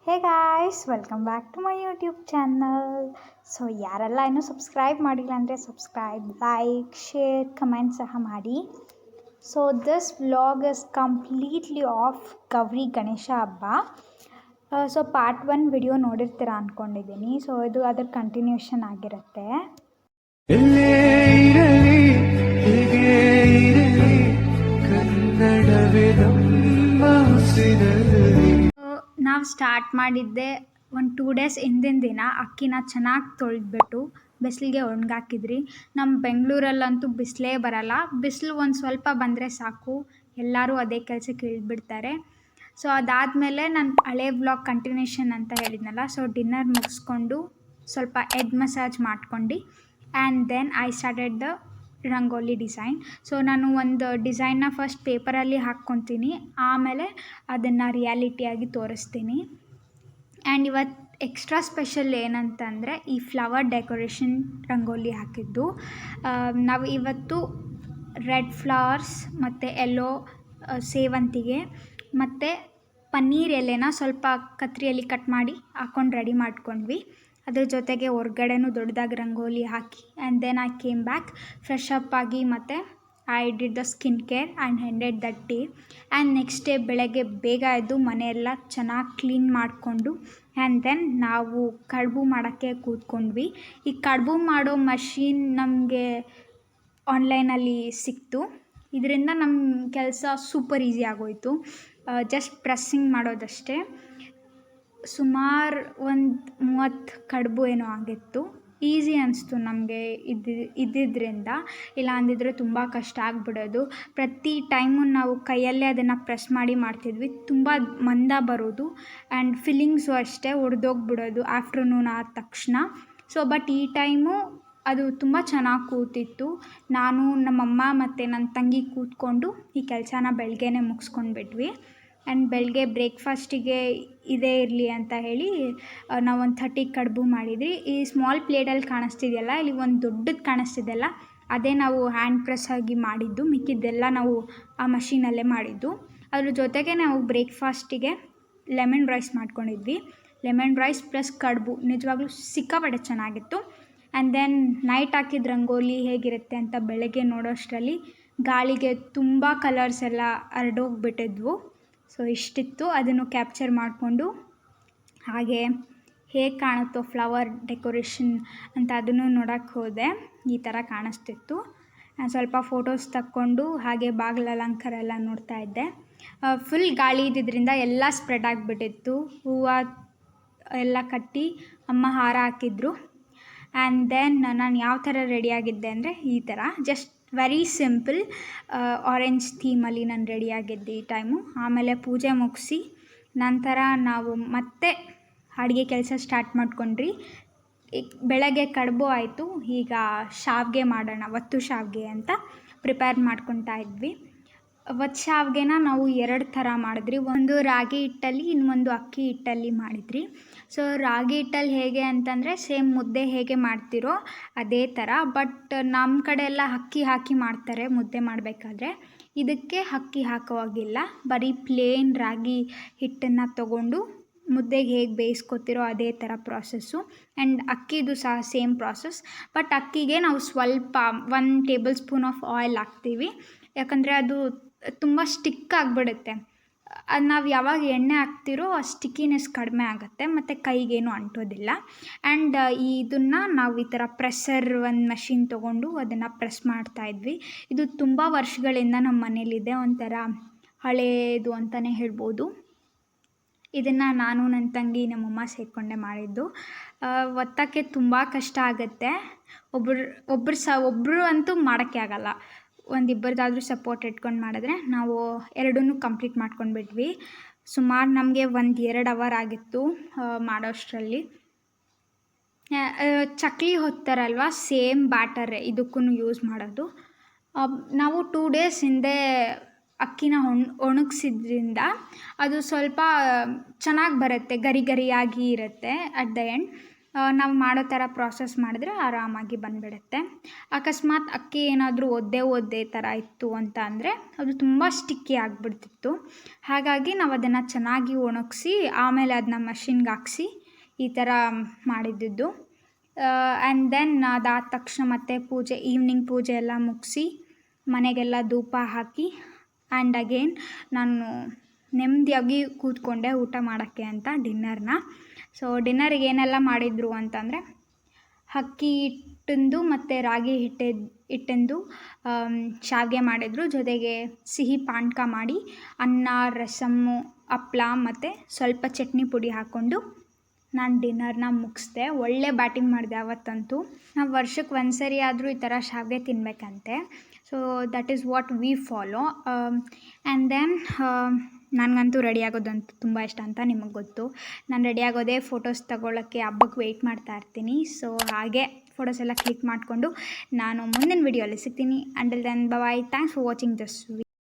Hey guys, welcome back to my YouTube channel. So ಯಾರೆಲ್ಲ ಇನ್ನೂ subscribe ಮಾಡಿಲ್ಲ ಅಂದರೆ ಸಬ್ಸ್ಕ್ರೈಬ್, ಲೈಕ್, ಶೇರ್, ಕಮೆಂಟ್ ಸಹ ಮಾಡಿ. So this vlog is completely of Gauri Ganesha ಹಬ್ಬ. ಸೊ ಪಾರ್ಟ್ 1 ವಿಡಿಯೋ ನೋಡಿರ್ತೀರ ಅಂದ್ಕೊಂಡಿದ್ದೀನಿ. ಸೊ ಇದು ಅದರ ಕಂಟಿನ್ಯೂಷನ್ ಆಗಿರುತ್ತೆ. ನಾವು ಸ್ಟಾರ್ಟ್ ಮಾಡಿದ್ದೆ ಒಂದು 2 ಡೇಸ್ ಹಿಂದಿನ ದಿನ. ಅಕ್ಕಿನ ಚೆನ್ನಾಗಿ ತೊಳೆದ್ಬಿಟ್ಟು ಬಿಸಿಲಿಗೆ ಒಣಗಾಕಿದ್ರಿ. ನಮ್ಮ ಬೆಂಗಳೂರಲ್ಲಂತೂ ಬಿಸಿಲೇ ಬರಲ್ಲ. ಬಿಸಿಲು ಒಂದು ಸ್ವಲ್ಪ ಬಂದರೆ ಸಾಕು, ಎಲ್ಲರೂ ಅದೇ ಕೆಲಸಕ್ಕೆ ಇಳಿದ್ಬಿಡ್ತಾರೆ. ಸೊ ಅದಾದಮೇಲೆ ನಾನು ಹಳೆ ವ್ಲಾಗ್ ಕಂಟಿನ್ಯೂಷನ್ ಅಂತ ಹೇಳಿದ್ನಲ್ಲ, ಸೊ ಡಿನ್ನರ್ ಮುಗಿಸ್ಕೊಂಡು ಸ್ವಲ್ಪ ಹೆಡ್ ಮಸಾಜ್ ಮಾಡ್ಕೊಂಡು and then I started the rangoli design. So ನಾನು ಒಂದು ಡಿಸೈನ್ನ ಫಸ್ಟ್ ಪೇಪರಲ್ಲಿ ಹಾಕ್ಕೊತೀನಿ, ಆಮೇಲೆ ಅದನ್ನು ರಿಯಾಲಿಟಿಯಾಗಿ ತೋರಿಸ್ತೀನಿ. ಆ್ಯಂಡ್ ಇವತ್ತು ಎಕ್ಸ್ಟ್ರಾ ಸ್ಪೆಷಲ್ ಏನಂತಂದರೆ ಈ ಫ್ಲವರ್ ಡೆಕೋರೇಷನ್ ರಂಗೋಲಿ ಹಾಕಿದ್ದು. ನಾವು ಇವತ್ತು ರೆಡ್ ಫ್ಲವರ್ಸ್ ಮತ್ತು ಯೆಲ್ಲೋ ಸೇವಂತಿಗೆ ಮತ್ತು ಪನ್ನೀರ್ ಎಲೆನ ಸ್ವಲ್ಪ ಕತ್ರಿಯಲ್ಲಿ ಕಟ್ ಮಾಡಿ ಹಾಕ್ಕೊಂಡು ರೆಡಿ ಮಾಡ್ಕೊಂಡ್ವಿ. ಅದ್ರ ಜೊತೆಗೆ ಹೊರ್ಗಡೆನೂ ದೊಡ್ಡದಾಗಿ ರಂಗೋಲಿ ಹಾಕಿ and then I came back fresh up ಆಗಿ ಮತ್ತು I did the skin care and ended that day. And next day ಬೆಳಗ್ಗೆ ಬೇಗ ಎದ್ದು ಮನೆಯೆಲ್ಲ ಚೆನ್ನಾಗಿ ಕ್ಲೀನ್ ಮಾಡಿಕೊಂಡು ಆ್ಯಂಡ್ ದೆನ್ ನಾವು ಕಡುಬು ಮಾಡೋಕ್ಕೆ ಕೂತ್ಕೊಂಡ್ವಿ. ಈ ಕಡುಬು ಮಾಡೋ ಮಷೀನ್ ನಮಗೆ ಆನ್ಲೈನಲ್ಲಿ ಸಿಕ್ತು. ಇದರಿಂದ ನಮ್ಮ ಕೆಲಸ ಸೂಪರ್ ಈಸಿ ಆಗೋಯಿತು. ಜಸ್ಟ್ ಪ್ರೆಸ್ಸಿಂಗ್ ಮಾಡೋದಷ್ಟೇ. ಸುಮಾರು ಒಂದು 30 ಕಡುಬು ಏನೋ ಆಗಿತ್ತು. ಈಸಿ ಅನಿಸ್ತು ನಮಗೆ ಇದ್ದಿದ್ದರಿಂದ. ಇಲ್ಲ ಅಂದಿದ್ರೆ ತುಂಬ ಕಷ್ಟ ಆಗಿಬಿಡೋದು. ಪ್ರತಿ ಟೈಮು ನಾವು ಕೈಯಲ್ಲೇ ಅದನ್ನು ಪ್ರೆಸ್ ಮಾಡಿ ಮಾಡ್ತಿದ್ವಿ. ತುಂಬ ಮಂದ ಬರೋದು ಆ್ಯಂಡ್ ಫಿಲ್ಲಿಂಗ್ಸು ಅಷ್ಟೇ ಒಡೆದೋಗ್ಬಿಡೋದು ಆಫ್ಟರ್ನೂನ್ ಆದ ತಕ್ಷಣ. ಸೊ ಬಟ್ ಈ ಟೈಮು ಅದು ತುಂಬ ಚೆನ್ನಾಗಿ ಕೂತಿತ್ತು. ನಾನು, ನಮ್ಮಮ್ಮ ಮತ್ತು ನನ್ನ ತಂಗಿ ಕೂತ್ಕೊಂಡು ಈ ಕೆಲಸನ ಬೆಳಗ್ಗೆನೇ ಮುಗಿಸ್ಕೊಂಡ್ಬಿಟ್ವಿ. ಆ್ಯಂಡ್ ಬೆಳಗ್ಗೆ ಬ್ರೇಕ್ಫಾಸ್ಟಿಗೆ ಇದೇ ಇರಲಿ ಅಂತ ಹೇಳಿ ನಾವು ಒಂದು 30 ಕಡುಬು ಮಾಡಿದ್ವಿ. ಈ ಸ್ಮಾಲ್ ಪ್ಲೇಟಲ್ಲಿ ಕಾಣಿಸ್ತಿದೆಯಲ್ಲ, ಇಲ್ಲಿ ಒಂದು ದೊಡ್ಡದು ಕಾಣಿಸ್ತಿದೆಯಲ್ಲ, ಅದೇ ನಾವು ಹ್ಯಾಂಡ್ ಪ್ರೆಸ್ ಆಗಿ ಮಾಡಿದ್ದು. ಮಿಕ್ಕಿದ್ದೆಲ್ಲ ನಾವು ಆ ಮಷೀನಲ್ಲೇ ಮಾಡಿದ್ದು. ಅದ್ರ ಜೊತೆಗೆ ನಾವು ಬ್ರೇಕ್ಫಾಸ್ಟಿಗೆ ಲೆಮನ್ ರೈಸ್ ಮಾಡ್ಕೊಂಡಿದ್ವಿ. ಲೆಮನ್ ರೈಸ್ ಪ್ಲಸ್ ಕಡುಬು ನಿಜವಾಗ್ಲೂ ಸಿಕ್ಕಾಪಟ್ಟೆ ಚೆನ್ನಾಗಿತ್ತು. ಆ್ಯಂಡ್ ದೆನ್ ನೈಟ್ ಹಾಕಿದ ರಂಗೋಲಿ ಹೇಗಿರುತ್ತೆ ಅಂತ ಬೆಳಗ್ಗೆ ನೋಡೋಷ್ಟರಲ್ಲಿ ಗಾಳಿಗೆ ತುಂಬ ಕಲರ್ಸ್ ಎಲ್ಲ ಹರಡೋಗ್ಬಿಟ್ಟಿದ್ವು. ಸೊ ಇಷ್ಟಿತ್ತು. ಅದನ್ನು ಕ್ಯಾಪ್ಚರ್ ಮಾಡಿಕೊಂಡು ಹಾಗೆ ಹೇಗೆ ಕಾಣುತ್ತೋ ಫ್ಲವರ್ ಡೆಕೋರೇಷನ್ ಅಂತ ಅದನ್ನು ನೋಡೋಕ್ಕೆ ಹೋದೆ. ಈ ಥರ ಕಾಣಿಸ್ತಿತ್ತು. ಸ್ವಲ್ಪ ಫೋಟೋಸ್ ತಕ್ಕೊಂಡು ಹಾಗೆ ಬಾಗಿಲ ಅಲಂಕಾರ ಎಲ್ಲ ನೋಡ್ತಾ ಇದ್ದೆ. ಫುಲ್ ಗಾಳಿ ಇದ್ದಿದ್ದರಿಂದ ಎಲ್ಲ ಸ್ಪ್ರೆಡ್ ಆಗಿಬಿಟ್ಟಿತ್ತು. ಹೂವು ಎಲ್ಲ ಕಟ್ಟಿ ಅಮ್ಮ ಹಾರ ಹಾಕಿದ್ರು. ಆ್ಯಂಡ್ ದೆನ್ ನಾನು ಯಾವ ಥರ ರೆಡಿಯಾಗಿದ್ದೆ ಅಂದರೆ ಈ ಥರ ಜಸ್ಟ್ ವೆರಿ ಸಿಂಪಲ್ ಆರೆಂಜ್ ಥೀಮಲ್ಲಿ ನಾನು ರೆಡಿಯಾಗಿದ್ದೆ ಈ ಟೈಮು. ಆಮೇಲೆ ಪೂಜೆ ಮುಗಿಸಿ ನಂತರ ನಾವು ಮತ್ತೆ ಅಡುಗೆ ಕೆಲಸ ಸ್ಟಾರ್ಟ್ ಮಾಡ್ಕೊಂಡ್ರಿ. ಬೆಳಗ್ಗೆ ಕಡುಬು ಆಯಿತು. ಈಗ ಶಾವಿಗೆ ಮಾಡೋಣ, ಒತ್ತು ಶಾವಿಗೆ ಅಂತ ಪ್ರಿಪೇರ್ ಮಾಡ್ಕೊತಾ ಇದ್ವಿ. ಒತ್ತು ಶಾವಿಗೆನ ನಾವು 2 ಥರ ಮಾಡಿದ್ರಿ. ಒಂದು ರಾಗಿ ಹಿಟ್ಟಲ್ಲಿ, ಇನ್ನೊಂದು ಅಕ್ಕಿ ಹಿಟ್ಟಲ್ಲಿ ಮಾಡಿದ್ರಿ. ಸೊ ರಾಗಿ ಹಿಟ್ಟಲ್ಲಿ ಹೇಗೆ ಅಂತಂದರೆ ಸೇಮ್ ಮುದ್ದೆ ಹೇಗೆ ಮಾಡ್ತಿರೋ ಅದೇ ಥರ. ಬಟ್ ನಮ್ಮ ಕಡೆ ಎಲ್ಲ ಅಕ್ಕಿ ಹಾಕಿ ಮಾಡ್ತಾರೆ ಮುದ್ದೆ ಮಾಡಬೇಕಾದ್ರೆ. ಇದಕ್ಕೆ ಅಕ್ಕಿ ಹಾಕೋವಾಗಿಲ್ಲ, ಬರೀ ಪ್ಲೇನ್ ರಾಗಿ ಹಿಟ್ಟನ್ನು ತೊಗೊಂಡು ಮುದ್ದೆಗೆ ಹೇಗೆ ಬೇಯಿಸ್ಕೊತಿರೋ ಅದೇ ಥರ ಪ್ರಾಸೆಸ್ಸು. ಆ್ಯಂಡ್ ಅಕ್ಕಿದು ಸಹ ಸೇಮ್ ಪ್ರಾಸೆಸ್. ಬಟ್ ಅಕ್ಕಿಗೆ ನಾವು ಸ್ವಲ್ಪ 1 ಟೇಬಲ್ ಸ್ಪೂನ್ ಆಫ್ ಆಯಿಲ್ ಹಾಕ್ತೀವಿ. ಯಾಕಂದರೆ ಅದು ತುಂಬ ಸ್ಟಿಕ್ ಆಗಿಬಿಡುತ್ತೆ. ಅದು ನಾವು ಯಾವಾಗ ಎಣ್ಣೆ ಹಾಕ್ತಿರೋ ಆ ಸ್ಟಿಕ್ಕಿನೆಸ್ ಕಡಿಮೆ ಆಗುತ್ತೆ ಮತ್ತು ಕೈಗೇನು ಅಂಟೋದಿಲ್ಲ. ಆ್ಯಂಡ್ ಇದನ್ನು ನಾವು ಈ ಥರ ಪ್ರೆಸ್ಸರ್ ಒಂದು ಮಷಿನ್ ತೊಗೊಂಡು ಅದನ್ನು ಪ್ರೆಸ್ ಮಾಡ್ತಾಯಿದ್ವಿ. ಇದು ತುಂಬ ವರ್ಷಗಳಿಂದ ನಮ್ಮ ಮನೇಲಿದೆ, ಒಂಥರ ಹಳೇದು ಅಂತಲೇ ಹೇಳ್ಬೋದು. ಇದನ್ನು ನಾನು, ನನ್ನ ತಂಗಿ, ನಮ್ಮಮ್ಮ ಸೇರಿಕೊಂಡೆ ಮಾಡಿದ್ದು. ಒತ್ತಕ್ಕೆ ತುಂಬ ಕಷ್ಟ ಆಗುತ್ತೆ. ಒಬ್ಬರು ಅಂತೂ ಮಾಡೋಕ್ಕೆ ಆಗಲ್ಲ. ಒಂದಿಬ್ಬರದಾದ್ರೂ ಸಪೋರ್ಟ್ ಇಟ್ಕೊಂಡು ಮಾಡಿದ್ರೆ ನಾವು ಎರಡನ್ನೂ ಕಂಪ್ಲೀಟ್ ಮಾಡ್ಕೊಂಡ್ಬಿಟ್ವಿ. ಸುಮಾರು ನಮಗೆ 1-2 ಅವರ್ ಆಗಿತ್ತು ಮಾಡೋಷ್ಟರಲ್ಲಿ. ಚಕ್ಲಿ ಹೊತ್ತಾರಲ್ವ, ಸೇಮ್ ಬ್ಯಾಟರೇ ಇದಕ್ಕೂ ಯೂಸ್ ಮಾಡೋದು. ನಾವು 2 ಡೇಸ್ ಹಿಂದೆ ಅಕ್ಕಿನ ಒಣಗಿಸಿದ್ರಿಂದ ಅದು ಸ್ವಲ್ಪ ಚೆನ್ನಾಗಿ ಬರುತ್ತೆ, ಗರಿ ಗರಿಯಾಗಿ ಇರುತ್ತೆ ಅಟ್ ದ ಎಂಡ್. ನಾವು ಮಾಡೋ ಥರ ಪ್ರಾಸೆಸ್ ಮಾಡಿದ್ರೆ ಆರಾಮಾಗಿ ಬಂದುಬಿಡುತ್ತೆ. ಅಕಸ್ಮಾತ್ ಅಕ್ಕಿ ಏನಾದರೂ ಒದ್ದೆ ಥರ ಇತ್ತು ಅಂತ ಅಂದರೆ ಅದು ತುಂಬ ಸ್ಟಿಕ್ಕಿ ಆಗಿಬಿಡ್ತಿತ್ತು. ಹಾಗಾಗಿ ನಾವು ಅದನ್ನು ಚೆನ್ನಾಗಿ ಒಣಗಿಸಿ ಆಮೇಲೆ ಅದನ್ನ ಮಷಿನ್ಗೆ ಹಾಕ್ಸಿ ಈ ಥರ ಮಾಡಿದ್ದಿದ್ದು. ಆ್ಯಂಡ್ ದೆನ್ ಅದಾದ ತಕ್ಷಣ ಮತ್ತೆ ಈವ್ನಿಂಗ್ ಪೂಜೆ ಎಲ್ಲ ಮುಗಿಸಿ ಮನೆಗೆಲ್ಲ ಧೂಪ ಹಾಕಿ ಆ್ಯಂಡ್ ಅಗೇನ್ ನಾನು ನೆಮ್ಮದಿಯಾಗಿ ಕೂತ್ಕೊಂಡೆ ಊಟ ಮಾಡೋಕ್ಕೆ ಅಂತ ಡಿನ್ನರ್ನ. ಸೊ ಡಿನ್ನರಿಗೆ ಏನೆಲ್ಲ ಮಾಡಿದರು ಅಂತಂದರೆ ಅಕ್ಕಿ ಹಿಟ್ಟಿಂದು ಮತ್ತು ರಾಗಿ ಹಿಟ್ಟಿಂದು ಶಾವಿಗೆ ಮಾಡಿದರು. ಜೊತೆಗೆ ಸಿಹಿ ಪಾನಕ ಮಾಡಿ ಅನ್ನ, ರಸಮ್ಮು, ಹಪ್ಳ ಮತ್ತು ಸ್ವಲ್ಪ ಚಟ್ನಿ ಪುಡಿ ಹಾಕ್ಕೊಂಡು ನಾನು ಡಿನ್ನರ್ನ ಮುಗಿಸ್ದೆ. ಒಳ್ಳೆ ಬ್ಯಾಟಿಂಗ್ ಮಾಡಿದೆ ಅವತ್ತಂತೂ. ನಾವು ವರ್ಷಕ್ಕೆ ಒಂದು ಸರಿ ಆದರೂ ಈ ಥರ ಶಾವಿಗೆ ತಿನ್ನಬೇಕಂತೆ. So that is what we follow. And then ನನಗಂತೂ ರೆಡಿ ಆಗೋದಂತೂ ತುಂಬ ಇಷ್ಟ ಅಂತ ನಿಮಗೆ ಗೊತ್ತು. ನಾನು ರೆಡಿ ಆಗೋದೇ ಫೋಟೋಸ್ ತಗೊಳ್ಳೋಕ್ಕೆ, ಹಬ್ಬಕ್ಕೆ ವೆಯ್ಟ್ ಮಾಡ್ತಾ ಇರ್ತೀನಿ. ಸೊ ಹಾಗೆ ಫೋಟೋಸ್ ಎಲ್ಲ ಕ್ಲಿಕ್ ಮಾಡಿಕೊಂಡು ನಾನು ಮುಂದಿನ ವಿಡಿಯೋಲಿ ಸಿಗ್ತೀನಿ. Until then bye. Thanks for watching this.